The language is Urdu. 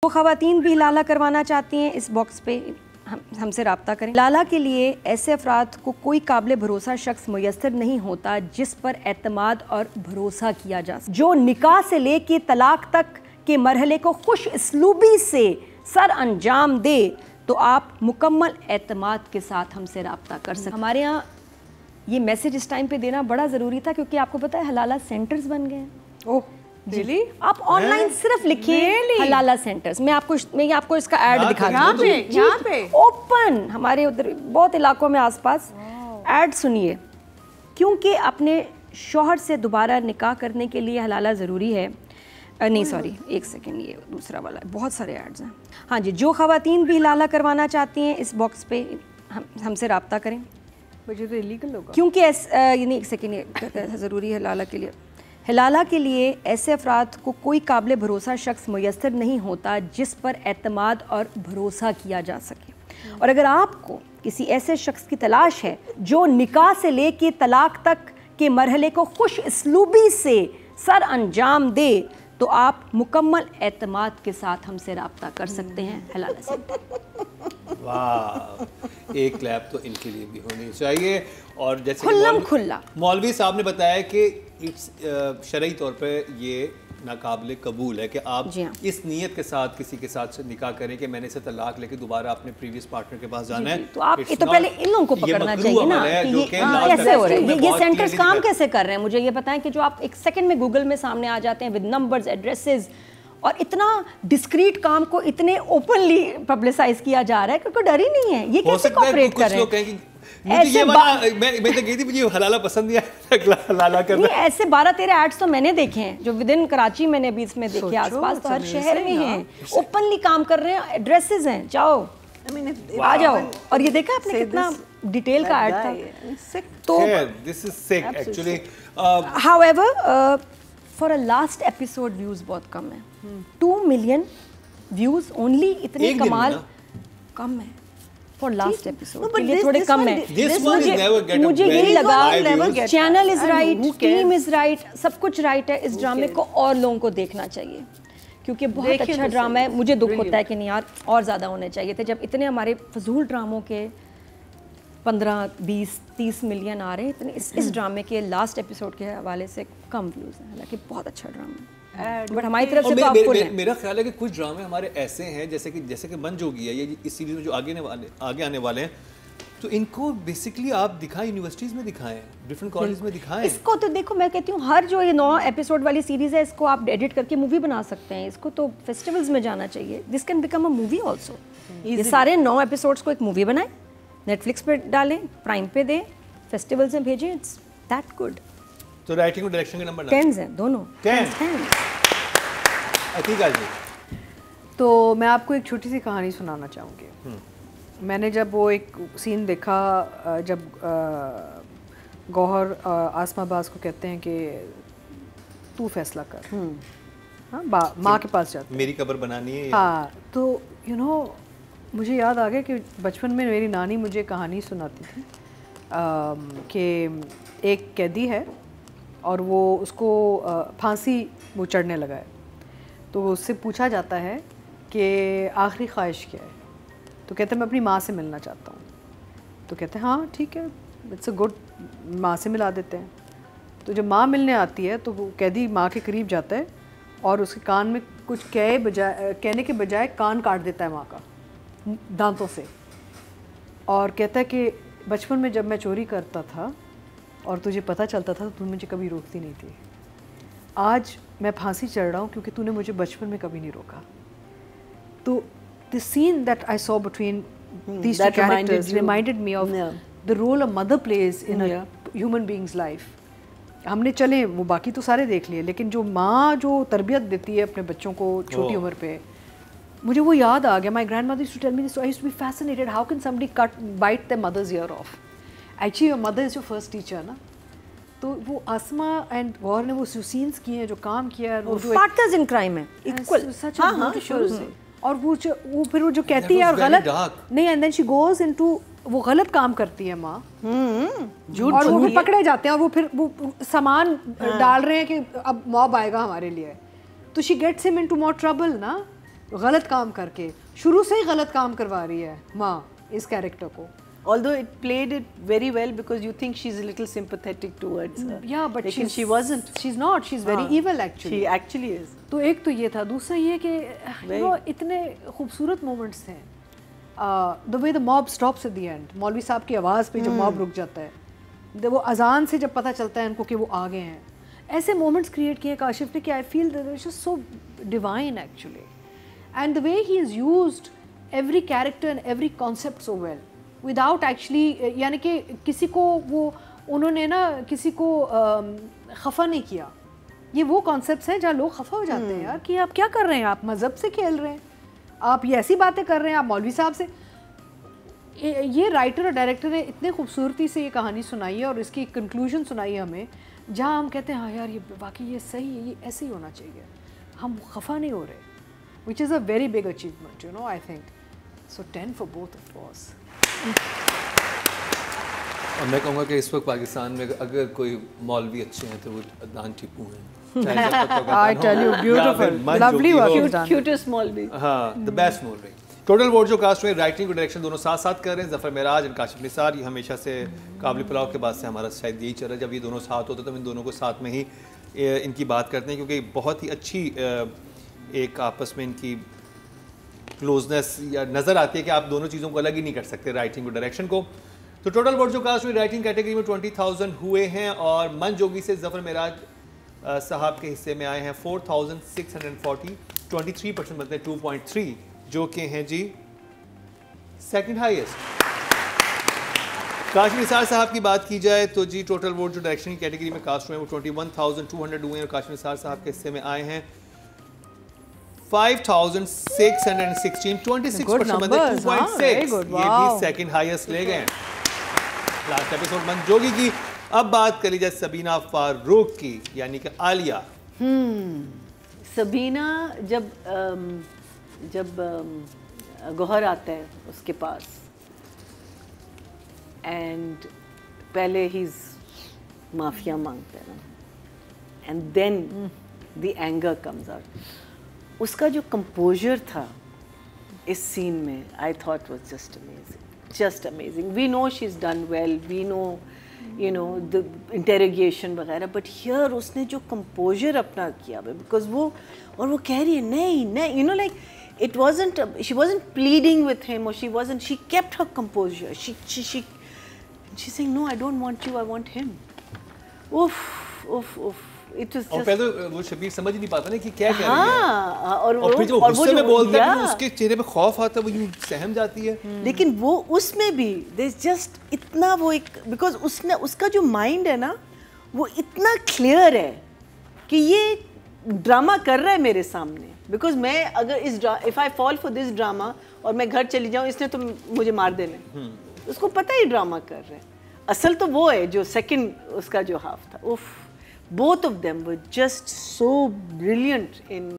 وہ خواتین بھی لالا کروانا چاہتی ہیں اس باکس پہ ہم سے رابطہ کریں۔ لالا کے لیے ایسے افراد کو کوئی قابل بھروسہ شخص میسر نہیں ہوتا جس پر اعتماد اور بھروسہ کیا جا سکے، جو نکاح سے لے کے طلاق تک کے مرحلے کو خوش اسلوبی سے سر انجام دے تو آپ مکمل اعتماد کے ساتھ ہم سے رابطہ کر سکتے ہیں۔ ہمارے ہاں یہ میسیج اس ٹائم پہ دینا بڑا ضروری تھا کیونکہ آپ کو پتہ ہے حلالہ سینٹرز بن گئے ہیں۔ اوہ ریلی؟ آپ آن لائن صرف لکھیں حلالہ سینٹرز، میں آپ کو اس کا ایڈ دکھا دوں۔ یہاں پہ اوپن ہمارے ادھر بہت علاقوں میں آس پاس ایڈ سنیے، کیونکہ اپنے شوہر سے دوبارہ نکاح کرنے کے لیے حلالہ ضروری ہے۔ نہیں سوری ایک سیکنڈ، یہ دوسرا والا ہے، بہت سارے ایڈز ہیں۔ ہاں جی، جو خواتین بھی حلالہ کروانا چاہتی ہیں اس باکس پہ ہم سے رابطہ کریں، مجھے تو الیگل ہوگا کیونکہ ایک سیکنڈ، یہ ضروری ہے حلالہ کے لیے۔ حلالہ کے لیے ایسے افراد کو کوئی قابل بھروسہ شخص میسر نہیں ہوتا جس پر اعتماد اور بھروسہ کیا جا سکے، اور اگر آپ کو کسی ایسے شخص کی تلاش ہے جو نکاح سے لے کے طلاق تک کے مرحلے کو خوش اسلوبی سے سر انجام دے تو آپ مکمل اعتماد کے ساتھ ہم سے رابطہ کر سکتے ہیں حلالہ سینٹر۔ واہ، ایک کلیپ تو ان کے لیے بھی ہونی چاہیے۔ اور جیسے کھلا مولوی صاحب نے بتایا کہ شرعی طور پہ یہ ناقابل قبول ہے کہ آپ اس نیت کے ساتھ کسی کے ساتھ نکاح کریں کہ میں نے اسے طلاق لے کے دوبارہ اپنے پریویس پارٹنر کے پاس جانا ہے، تو آپ تو پہلے ان لوگوں کو پکڑنا چاہیے نا کہ یہ کیسے ہو رہا ہے، یہ سینٹرز کام کیسے کر رہے ہیں۔ مجھے یہ بتائیں کہ جو آپ ایک سیکنڈ میں گوگل میں سامنے آ جاتے ہیں ود نمبرز، ایڈریسز، اور اتنا ڈسکریٹ کام کو اتنے اوپنلی پبلسائز کیا جا رہا ہے کہ کوئی ڈر ہی نہیں ہے، یہ کیسے کوپریٹ کر رہے ہیں۔ میں تو کہی تھی مجھے حلالہ پسند نہیں ہے، حلالہ کرنا۔ ایسے 12-13 ایڈز تو میں نے دیکھے ہیں جو ود ان کراچی میں نے بھی اس میں دیکھے، آس پاس تو ہر شہر میں ہیں، اوپنلی کام کر رہے ہیں، ایڈریسز ہیں، جاؤ آ جاؤ۔ اور یہ دیکھا آپ نے کتنا ڈیٹیل کا ایڈ تھا۔ تو this is sick actually. however for a last episode views بہت کم ہیں، 2 million views only، اتنے کمال کم ہے for last episode، یہ تھوڑے کم ہیں۔ مجھے یہی لگا channel is right, team is right, سب کچھ رائٹ ہے، اس ڈرامے کو اور لوگوں کو دیکھنا چاہیے کیونکہ بہت اچھا ڈرامہ ہے۔ مجھے دکھ ہوتا ہے کہ نہیں یار اور زیادہ ہونے چاہیے تھے، جب اتنے ہمارے فضول ڈراموں کے 15 20 30 ملین آ رہے ہیں، اتنے اس ڈرامے کے لاسٹ ایپیسوڈ کے حوالے سے کم ویوز ہیں، حالانکہ بہت اچھا ڈرامہ ہے، بٹ ہماری طرف سے تو آپ کو میرا خیال ہے کہ کچھ ڈرامے ہمارے ایسے ہیں جیسے کہ منج ہو گیا ہے، اس سیریز میں جو آگے آنے والے ہیں، تو ان کو بیسکلی آپ دکھائیں، یونیورسٹیز میں دکھائیں، ڈفرینٹ کالجز میں دکھائیں۔ اس کو تو دیکھو، میں کہتی ہوں ہر جو یہ 9 ایپیسوڈ والی سیریز ہے اس کو آپ ایڈٹ کر کے مووی بنا سکتے ہیں، اس کو تو فیسٹیولز میں جانا چاہیے، this can become a movie also. یہ سارے 9 ایپیسوڈس کو ایک مووی بنائیں، نیٹ فلکس پہ ڈالیں، پرائم پہ دیں، فیسٹیولز میں بھیجیں، اٹس دیٹ گڈ۔ تو رائٹنگ اور ڈائریکشن کے نمبر 10 ہیں دونوں۔ تو میں آپ کو ایک چھوٹی سی کہانی سنانا چاہوں گی۔ میں نے جب وہ ایک سین دیکھا جب گوہر آسما باز کو کہتے ہیں کہ تو فیصلہ کر، ہاں ماں کے پاس جاتے، میری قبر بنانی ہے، ہاں، تو مجھے یاد آ گیا کہ بچپن میں میری نانی مجھے کہانی سناتی تھی کہ ایک قیدی ہے اور وہ اس کو پھانسی وہ چڑھنے لگا ہے، تو اس سے پوچھا جاتا ہے کہ آخری خواہش کیا ہے، تو کہتے ہیں میں اپنی ماں سے ملنا چاہتا ہوں، تو کہتے ہیں ہاں ٹھیک ہے، اٹس اے گڈ، ماں سے ملا دیتے ہیں۔ تو جب ماں ملنے آتی ہے تو وہ قیدی ماں کے قریب جاتا ہے اور اس کے کان میں کچھ کہنے کے بجائے کان کاٹ دیتا ہے ماں کا دانتوں سے، اور کہتا ہے کہ بچپن میں جب میں چوری کرتا تھا اور تجھے پتہ چلتا تھا تو مجھے کبھی روکتی نہیں تھی، آج میں پھانسی چڑھ رہا ہوں کیونکہ تو نے مجھے بچپن میں کبھی نہیں روکا۔ تو the scene that I saw between these two characters reminded me of the role a mother plays in a human being's life. ہم نے چلے وہ باقی تو سارے دیکھ لیے، لیکن جو ماں جو تربیت دیتی ہے اپنے بچوں کو چھوٹی عمر پہ، مجھے وہ یاد آ گیا۔ My grandmother used to tell me this, so I used to be fascinated, how can somebody bite their mother's ear off? Actually your mother is your first teacher نا۔ تو وہ آسما اینڈ غور نے وہ سینس کیے ہیں، جو کام کیا ہے، وہ پارٹنرز ان کرائم ہیں ایکول، شروع سے، اور وہ پھر وہ جو کہتی ہے اور غلط نہیں، and then she goes into, وہ غلط کام کرتی ہے ماں، اور وہ پھر پکڑے جاتے ہیں، اور وہ پھر وہ سامان ڈال رہے ہیں کہ اب موب آئے گا ہمارے لیے، تو شی گیٹس ہم انٹو مور ٹربل نا۔ غلط کام کر کے شروع سے ہی غلط کام کروا رہی ہے ماں اس کیریکٹر کو. Although it played it very well because you think she's a little sympathetic towards her. Yeah, but she wasn't. She's not. She's very evil actually. She actually is. تو ایک تو یہ تھا, دوسرا یہ کہ اتنے خوبصورت مومنٹس تھے. The way the mob stops at the end. مولوی صاحب کی آواز پہ جب موب رک جاتا ہے, وہ اذان سے جب پتہ چلتا ہے ان کو کہ وہ آ گئے ہیں, ایسے مومنٹس کریٹ کیے کاشف نے کہ I feel that it's just so divine actually. And the way he has used every character and every concept so well. Without actually, یعنی کہ کسی کو وہ انہوں نے نا کسی کو خفا نہیں کیا. یہ وہ کانسیپٹس ہیں جہاں لوگ خفا ہو جاتے ہیں یار کہ آپ کیا کر رہے ہیں, آپ مذہب سے کھیل رہے ہیں, آپ یہ ایسی باتیں کر رہے ہیں, آپ مولوی صاحب سے. یہ رائٹر اور ڈائریکٹر نے اتنے خوبصورتی سے یہ کہانی سنائی ہے اور اس کی کنکلوژن سنائی ہے ہمیں, جہاں ہم کہتے ہیں ہاں یار یہ واقعی یہ صحیح ہے, یہ ایسے ہی ہونا چاہیے, ہم خفا نہیں ہو رہے, which is a very big achievement you know I think. So 10 for both of us. اور میں کہوں گا کہ اس وقت پاکستان میں اگر کوئی مولوی اچھے ہیں تو وہ عدنان ٹیپو ہیں. I tell you, beautiful, lovely work, cutest Maulvi. ہاں, the best Maulvi. Total vote جو کاسٹ میں رائٹنگ اور ڈائریکشن دونوں ساتھ ساتھ کر رہے ہیں, ظفر معراج اور کاشف نثار. یہ ہمیشہ سے قابل پلاؤ کے بعد سے ہمارا شاید یہی چل رہا ہے, جب یہ دونوں ساتھ ہوتے تو ہم ان دونوں کو ساتھ میں ہی ان کی بات کرتے ہیں, کیونکہ بہت ہی اچھی ایک آپس میں ان کی کلوزنس یا نظر آتی ہے کہ آپ دونوں چیزوں کو الگ ہی نہیں کر سکتے, رائٹنگ اور ڈائریکشن کو. تو ٹوٹل ووٹ جو کاسٹ میں رائٹنگ کیٹیگری میں 20,000 ہوئے ہیں, اور من جوگی سے ظفر معراج صاحب کے حصے میں آئے ہیں 4,640, 23% مطلب 2.3, جو کہ ہیں جی سیکنڈ ہائیسٹ. کاشف نثار صاحب کی بات کی جائے تو جی ٹوٹل ووٹ جو ڈائریکشن کی کیٹیگری میں کاسٹ ہوئے ہیں وہ 21,200 ہوئے ہیں, اور کاشف نثار صاحب کے حصے میں آئے ہیں 5,616, 26% مطلب 2.6, یہ بھی سیکنڈ ہائیسٹ لے گئے ہیں. لاسٹ ایپیسوڈ من جوگی کی. اب بات کر لی جائے سبینہ فاروق کی, یعنی کہ عالیہ. سبینہ جب گوہر آتا ہے اس کے پاس, اینڈ پہلے ہیز معافیا مانگتا ہے نا, and then the anger comes out. اس کا جو کمپوزر تھا اس سین میں, I thought was just amazing, just amazing. We know she's done well, we know, you know, the interrogation وغیرہ, but here اس نے جو composure اپنا کیا ہے, because وہ اور وہ کہہ رہی ہے نہیں, you know, like it wasn't, she wasn't pleading with him, or she kept her composure, she's saying no, I don't want you, I want him. Oof. اور پہلے وہ شبیر سمجھ نہیں پاتا نا کہ کیا کہہ رہی ہے, اور پھر جو غصے میں بولتا ہے اس کے چہرے پہ خوف آتا ہے, وہ یوں سہم جاتی ہے. لیکن وہ اس میں بھی there's just اتنا وہ ایک, بیکاز اس کا جو مائنڈ ہے نا وہ اتنا کلیئر ہے کہ یہ ڈرامہ کر رہا ہے میرے سامنے, بیکاز میں اگر if I fall for this drama اور میں گھر چلی جاؤں, اس نے تو مجھے مار دینا ہے, اس کو پتہ ہی ڈرامہ کر رہے ہیں. اصل تو وہ ہے جو سیکنڈ اس کا جو ہاف تھا. Both of them were just so brilliant in